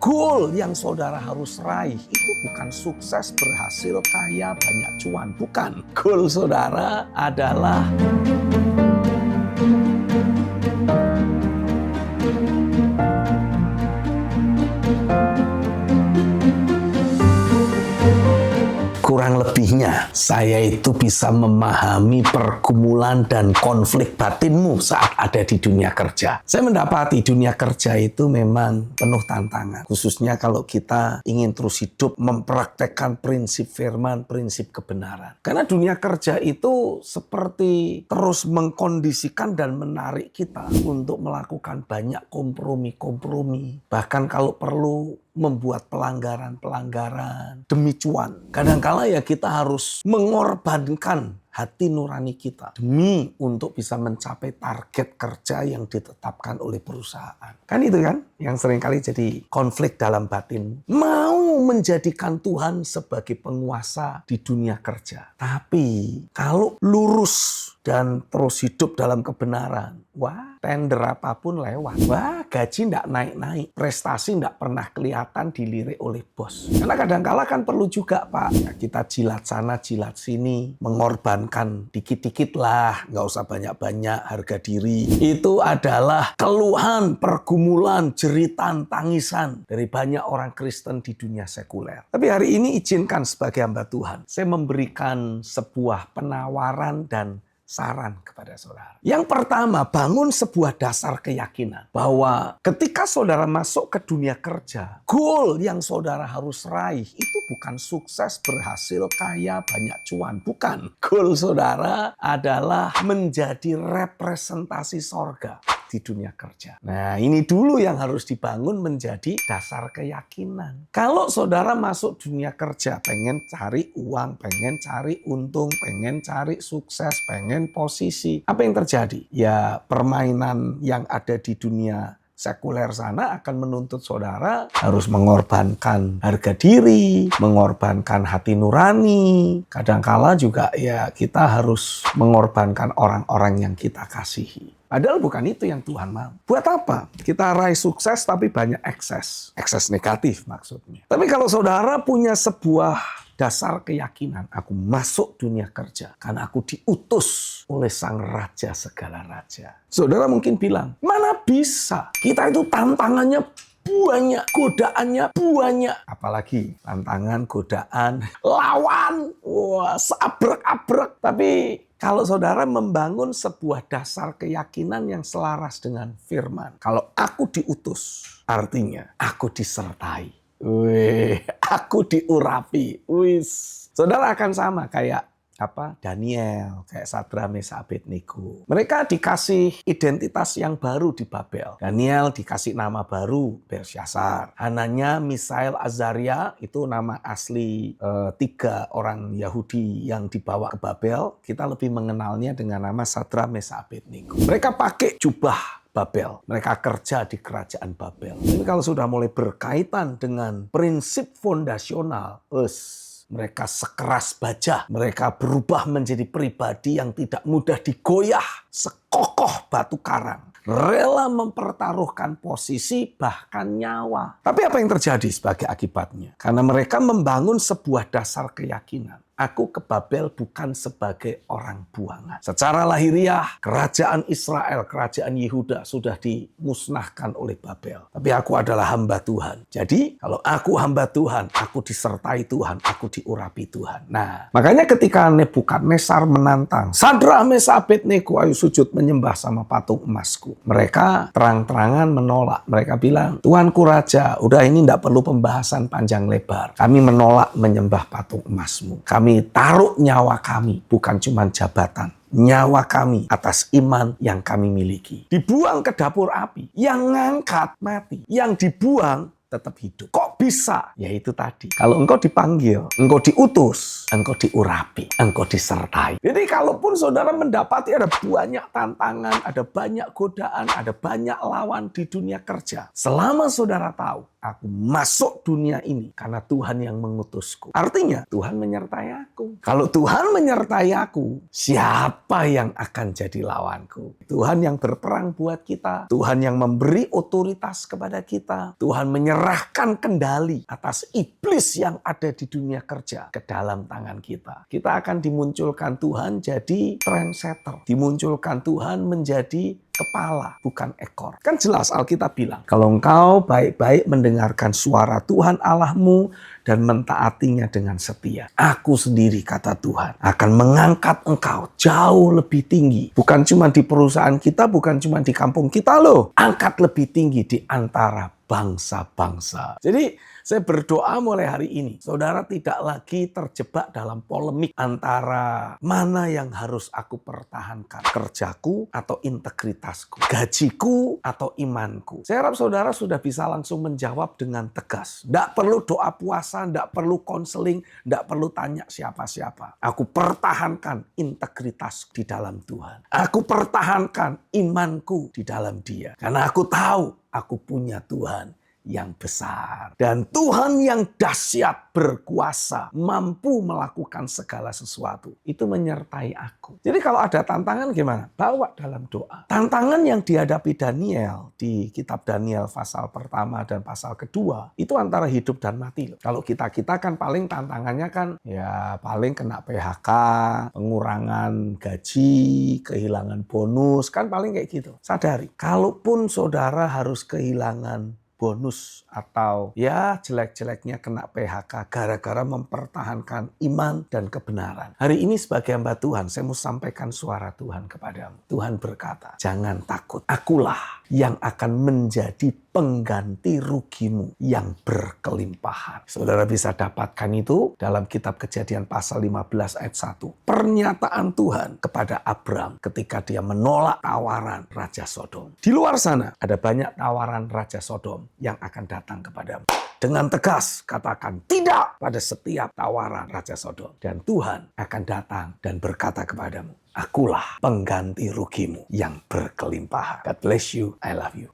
Goal yang saudara harus raih itu bukan sukses, berhasil, kaya, banyak cuan. Bukan. Goal saudara adalah kurang lebihnya, saya itu bisa memahami pergumulan dan konflik batinmu saat ada di dunia kerja. Saya mendapati dunia kerja itu memang penuh tantangan. Khususnya kalau kita ingin terus hidup mempraktekkan prinsip firman, prinsip kebenaran. Karena dunia kerja itu seperti terus mengkondisikan dan menarik kita untuk melakukan banyak kompromi-kompromi. Bahkan kalau perlu membuat pelanggaran-pelanggaran demi cuan. Kadangkala ya kita harus mengorbankan hati nurani kita demi untuk bisa mencapai target kerja yang ditetapkan oleh perusahaan. Kan itu kan yang seringkali jadi konflik dalam batin. Mau menjadikan Tuhan sebagai penguasa di dunia kerja. Tapi kalau lurus dan terus hidup dalam kebenaran, wah, tender apapun lewat. Wah, gaji nggak naik-naik. Prestasi nggak pernah kelihatan dilirik oleh bos. Karena kadang-kala kan perlu juga, Pak. Ya, kita jilat sana, jilat sini. Mengorbankan dikit-dikit lah. Nggak usah banyak-banyak harga diri. Itu adalah keluhan, pergumulan, jeritan, tangisan dari banyak orang Kristen di dunia sekuler. Tapi hari ini izinkan sebagai hamba Tuhan, saya memberikan sebuah penawaran dan saran kepada saudara. Yang pertama, bangun sebuah dasar keyakinan bahwa ketika saudara masuk ke dunia kerja, goal yang saudara harus raih itu bukan sukses, berhasil, kaya, banyak cuan. Bukan. Goal saudara adalah menjadi representasi sorga di dunia kerja. Nah, ini dulu yang harus dibangun menjadi dasar keyakinan. Kalau saudara masuk dunia kerja, pengen cari uang, pengen cari untung, pengen cari sukses, pengen posisi, apa yang terjadi? Ya, permainan yang ada di dunia sekuler sana akan menuntut saudara harus mengorbankan harga diri, mengorbankan hati nurani. Kadangkala juga ya kita harus mengorbankan orang-orang yang kita kasihi. Padahal bukan itu yang Tuhan mau. Buat apa? Kita raih sukses tapi banyak ekses. Ekses negatif maksudnya. Tapi kalau saudara punya sebuah dasar keyakinan, aku masuk dunia kerja karena aku diutus oleh Sang Raja segala raja. Saudara mungkin bilang, mana bisa? Kita itu tantangannya banyak, godaannya banyak. Apalagi tantangan, godaan, lawan, wah, seabrek-abrek. Tapi kalau saudara membangun sebuah dasar keyakinan yang selaras dengan firman, kalau aku diutus, artinya aku disertai. Wih, aku diurapi. Wis. Saudara akan sama kayak Daniel, kayak Sadra, Mesakh, Abednego. Mereka dikasih identitas yang baru di Babel. Daniel dikasih nama baru, Belsyazar. Hananya, Misael, Azaria, itu nama asli 3 orang Yahudi yang dibawa ke Babel. Kita lebih mengenalnya dengan nama Sadra, Mesakh, Abednego. Mereka pakai jubah Babel. Mereka kerja di kerajaan Babel. Tapi kalau sudah mulai berkaitan dengan prinsip fondasional, mereka sekeras baja. Mereka berubah menjadi pribadi yang tidak mudah digoyah. Sekokoh batu karang. Rela mempertaruhkan posisi bahkan nyawa. Tapi apa yang terjadi sebagai akibatnya? Karena mereka membangun sebuah dasar keyakinan. Aku ke Babel bukan sebagai orang buangan. Secara lahiriah, kerajaan Israel, kerajaan Yehuda sudah dimusnahkan oleh Babel. Tapi aku adalah hamba Tuhan. Jadi, kalau aku hamba Tuhan, aku disertai Tuhan, aku diurapi Tuhan. Nah, makanya ketika Nebukadnezar menantang, Sadra, Mesakh, Abednego, ayo sujud menyembah sama patung emasku. Mereka terang-terangan menolak. Mereka bilang, Tuanku Raja, udah ini tidak perlu pembahasan panjang lebar. Kami menolak menyembah patung emasmu. Kami taruh nyawa kami, bukan cuma jabatan. Nyawa kami atas iman yang kami miliki. Dibuang ke dapur api. Yang ngangkat mati. Yang dibuang tetap hidup. Kok bisa, yaitu tadi. Kalau engkau dipanggil, engkau diutus, engkau diurapi, engkau disertai. Jadi kalaupun saudara mendapati ada banyak tantangan, ada banyak godaan, ada banyak lawan di dunia kerja. Selama saudara tahu, aku masuk dunia ini karena Tuhan yang mengutusku. Artinya Tuhan menyertai aku. Kalau Tuhan menyertai aku, siapa yang akan jadi lawanku? Tuhan yang berperang buat kita. Tuhan yang memberi otoritas kepada kita. Tuhan menyerahkan kendali atas iblis yang ada di dunia kerja ke dalam tangan kita. Kita akan dimunculkan Tuhan jadi trendsetter. Dimunculkan Tuhan menjadi kepala, bukan ekor. Kan jelas Alkitab bilang, kalau engkau baik-baik mendengarkan suara Tuhan Allahmu dan mentaatinya dengan setia, aku sendiri, kata Tuhan, akan mengangkat engkau jauh lebih tinggi. Bukan cuma di perusahaan kita, bukan cuma di kampung kita loh. Angkat lebih tinggi di antara bangsa-bangsa. Jadi saya berdoa mulai hari ini, saudara tidak lagi terjebak dalam polemik antara mana yang harus aku pertahankan, kerjaku atau integritasku, gajiku atau imanku. Saya harap saudara sudah bisa langsung menjawab dengan tegas. Tidak perlu doa puasa, tidak perlu konseling, tidak perlu tanya siapa-siapa. Aku pertahankan integritas di dalam Tuhan. Aku pertahankan imanku di dalam Dia. Karena aku tahu aku punya Tuhan yang besar. Dan Tuhan yang dahsyat, berkuasa, mampu melakukan segala sesuatu. Itu menyertai aku. Jadi kalau ada tantangan gimana? Bawa dalam doa. Tantangan yang dihadapi Daniel di kitab Daniel pasal pertama dan pasal kedua, itu antara hidup dan mati. Kalau kita kan paling tantangannya kan ya paling kena PHK, pengurangan gaji, kehilangan bonus, kan paling kayak gitu. Sadari, kalaupun saudara harus kehilangan bonus atau ya jelek-jeleknya kena PHK gara-gara mempertahankan iman dan kebenaran. Hari ini sebagai hamba Tuhan, saya mau sampaikan suara Tuhan kepadamu. Tuhan berkata, jangan takut. Akulah yang akan menjadi pengganti rugimu yang berkelimpahan. Saudara bisa dapatkan itu dalam kitab Kejadian pasal 15 ayat 1. Pernyataan Tuhan kepada Abram ketika dia menolak tawaran Raja Sodom. Di luar sana ada banyak tawaran Raja Sodom yang akan datang kepadamu. Dengan tegas katakan tidak pada setiap tawaran Raja Sodom. Dan Tuhan akan datang dan berkata kepadamu, akulah pengganti rugimu yang berkelimpahan. God bless you. I love you.